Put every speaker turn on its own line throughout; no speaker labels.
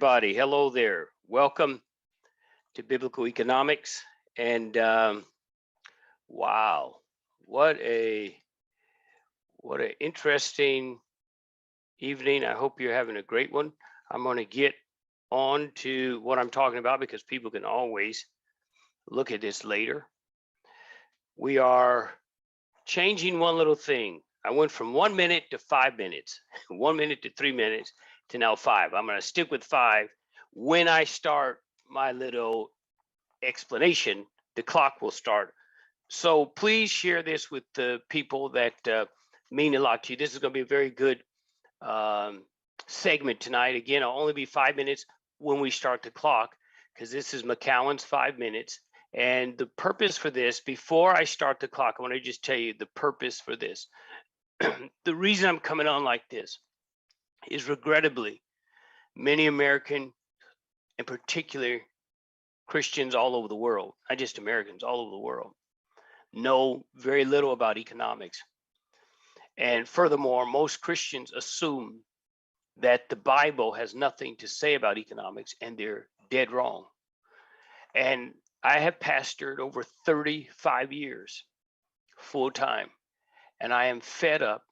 everybody. Hello there. Welcome to Biblical Economics. And wow, what a interesting evening. I hope you're having a great one. I'm going to get on to what I'm talking about because people can always look at this later. We are changing one little thing. I went from 1 minute to 5 minutes, 1 minute to 3 minutes to now 5. I'm going to stick with 5. When I start my little explanation, the clock will start. So please share this with the people that mean a lot to you. This is going to be a very good segment tonight. Again, I'll only be 5 minutes when we start the clock because this is McCowan's 5 minutes. And the purpose for this, before I start the clock, I want to just tell you the purpose for this. The reason I'm coming on like this is regrettably, many American, in particular Christians all over the world, not just Americans, all over the world, know very little about economics. And furthermore, most Christians assume that the Bible has nothing to say about economics, and they're dead wrong. And I have pastored over 35 years full time, and I am fed up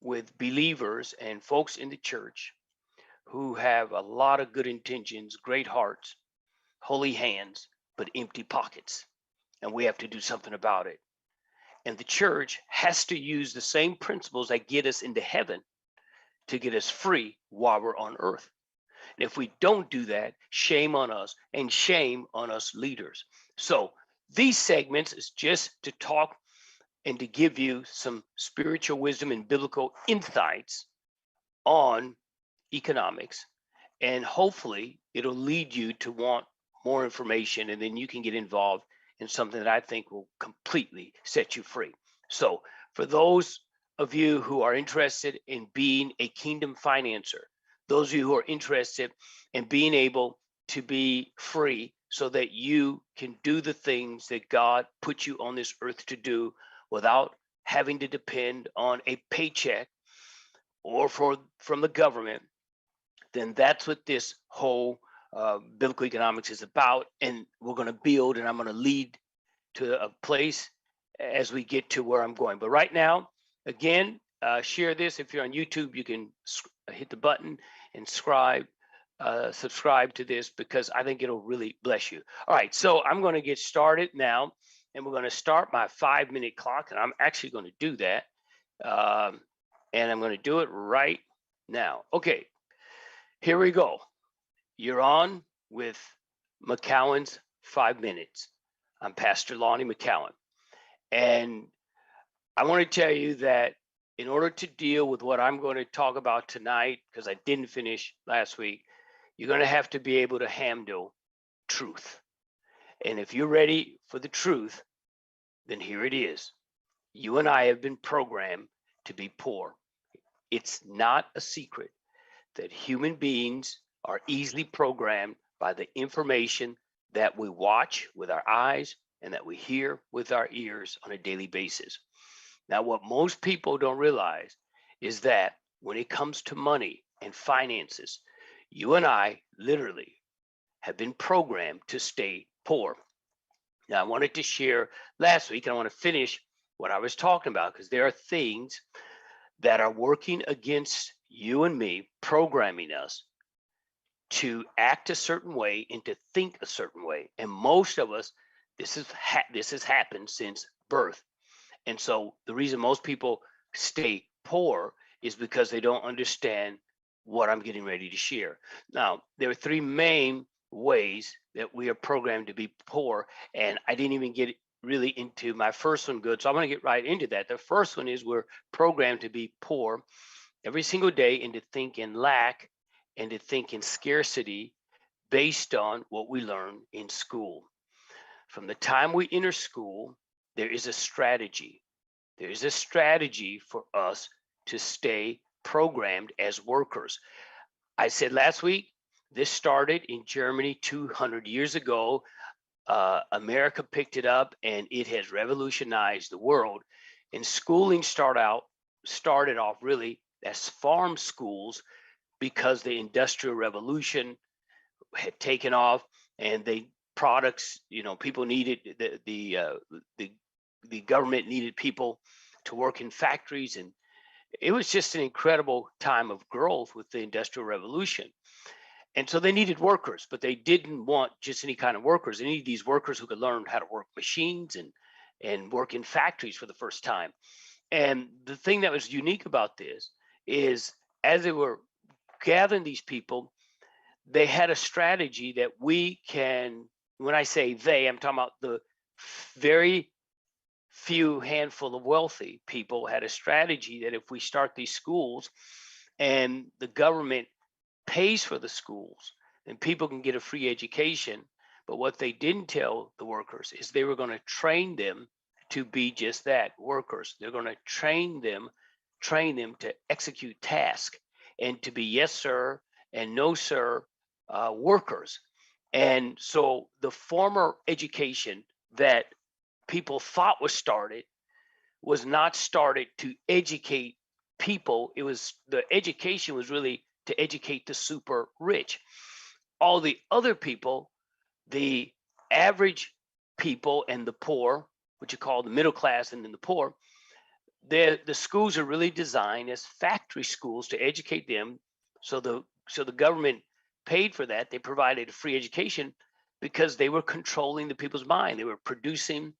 with believers and folks in the church who have a lot of good intentions, great hearts, holy hands, but empty pockets. And we have to do something about it. And the church has to use the same principles that get us into heaven to get us free while we're on earth. And if we don't do that, shame on us and shame on us leaders. So these segments is just to talk and to give you some spiritual wisdom and biblical insights on economics. And hopefully it'll lead you to want more information, and then you can get involved in something that I think will completely set you free. So for those of you who are interested in being a kingdom financer, those of you who are interested in being able to be free so that you can do the things that God put you on this earth to do without having to depend on a paycheck or from the government, then that's what this whole biblical economics is about. And we're going to build, and I'm going to lead to a place as we get to where I'm going. But right now, again, share this. If you're on YouTube, you can hit the button and subscribe to this because I think it'll really bless you. All right, so I'm going to get started now, and we're going to start my 5-minute clock, and I'm actually going to do that. And I'm going to do it right now. Okay, here we go. You're on with McCowan's 5 minutes. I'm Pastor Lonnie McCowan. And I want to tell you that in order to deal with what I'm going to talk about tonight, because I didn't finish last week, you're going to have to be able to handle truth. And if you're ready for the truth, then here it is. You and I have been programmed to be poor. It's not a secret that human beings are easily programmed by the information that we watch with our eyes and that we hear with our ears on a daily basis. Now, what most people don't realize is that when it comes to money and finances, you and I literally have been programmed to stay poor. Now, I wanted to share last week, and I want to finish what I was talking about because there are things that are working against you and me, programming us to act a certain way and to think a certain way. And most of us, this has happened since birth. And so the reason most people stay poor is because they don't understand what I'm getting ready to share. Now, there are 3 main ways that we are programmed to be poor, and I didn't even get really into my first one good, so I'm going to get right into that. The first one is we're programmed to be poor every single day and to think in lack and to think in scarcity based on what we learn in school. From the time we enter school, there is a strategy. There is a strategy for us to stay programmed as workers. I said last week, this started in Germany 200 years ago. America picked it up and it has revolutionized the world. And schooling started off really as farm schools because the Industrial Revolution had taken off, and products, people needed the government needed people to work in factories, and it was just an incredible time of growth with the Industrial Revolution. And so they needed workers, but they didn't want just any kind of workers. They needed these workers who could learn how to work machines and work in factories for the first time. And the thing that was unique about this is, as they were gathering these people, they had a strategy that we can, when I say they, I'm talking about the very few handful of wealthy people had a strategy that if we start these schools and the government pays for the schools, then people can get a free education. But what they didn't tell the workers is they were going to train them to be just that, workers. They're going to train them to execute tasks and to be yes sir and no sir workers. And so the former education that people thought was not started to educate people. It was, the education was really to educate the super rich. All the other people, the average people and the poor, which you call the middle class and then the poor, the schools are really designed as factory schools to educate them. So the government paid for that. They provided a free education because they were controlling the people's mind. They were producing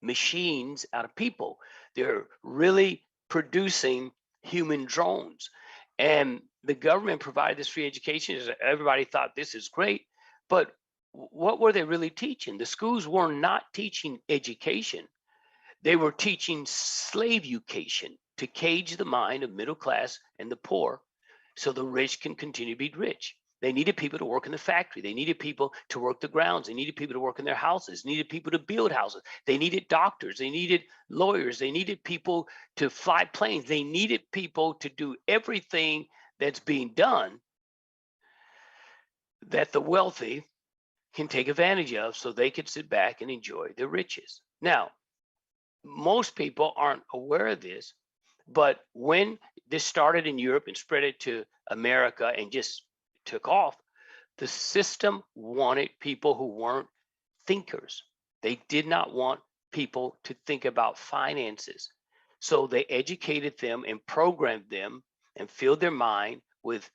machines out of people. They're really producing human drones. And the government provided this free education. Everybody thought this is great, but what were they really teaching? The schools were not teaching education. They were teaching slave education to cage the mind of middle class and the poor so the rich can continue to be rich. They needed people to work in the factory. They needed people to work the grounds. They needed people to work in their houses. They needed people to build houses. They needed doctors. They needed lawyers. They needed people to fly planes. They needed people to do everything that's being done that the wealthy can take advantage of so they could sit back and enjoy their riches. Now, most people aren't aware of this, but when this started in Europe and spread it to America and just took off, the system wanted people who weren't thinkers. They did not want people to think about finances. So they educated them and programmed them and filled their mind with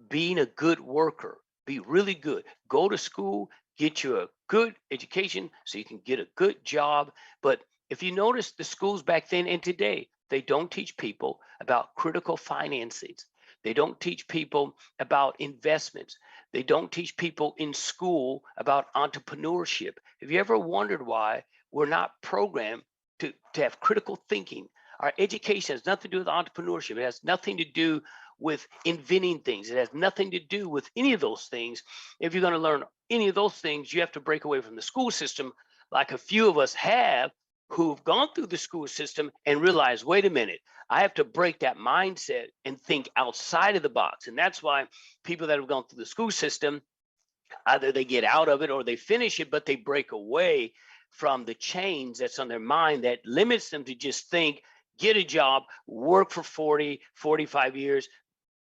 being a good worker, be really good, go to school, get you a good education so you can get a good job. But if you notice, the schools back then and today, they don't teach people about critical finances. They don't teach people about investments. They don't teach people in school about entrepreneurship. Have you ever wondered why we're not programmed to have critical thinking? Our education has nothing to do with entrepreneurship. It has nothing to do with inventing things. It has nothing to do with any of those things. If you're going to learn any of those things, you have to break away from the school system, like a few of us have, who've gone through the school system and realized, wait a minute, I have to break that mindset and think outside of the box. And that's why people that have gone through the school system, either they get out of it or they finish it, but they break away from the chains that's on their mind that limits them to just think, get a job, work for 40, 45 years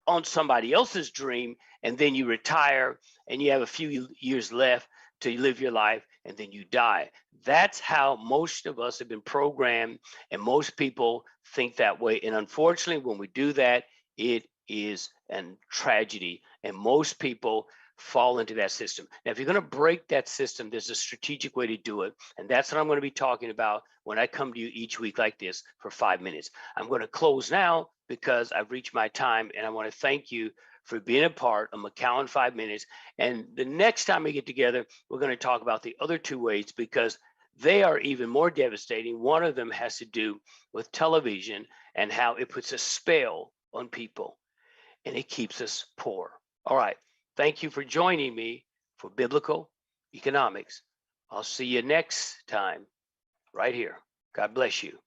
on somebody else's dream, and then you retire and you have a few years left to live your life, and then you die. That's how most of us have been programmed, and most people think that way. And unfortunately, when we do that, it is a tragedy, and most people fall into that system. Now, if you're going to break that system, there's a strategic way to do it, and that's what I'm going to be talking about when I come to you each week like this for 5 minutes. I'm going to close now because I've reached my time, and I want to thank you for being a part of McAllen 5 Minutes. And the next time we get together, we're going to talk about the other two ways, because they are even more devastating. One of them has to do with television and how it puts a spell on people and it keeps us poor. All right. Thank you for joining me for Biblical Economics. I'll see you next time right here. God bless you.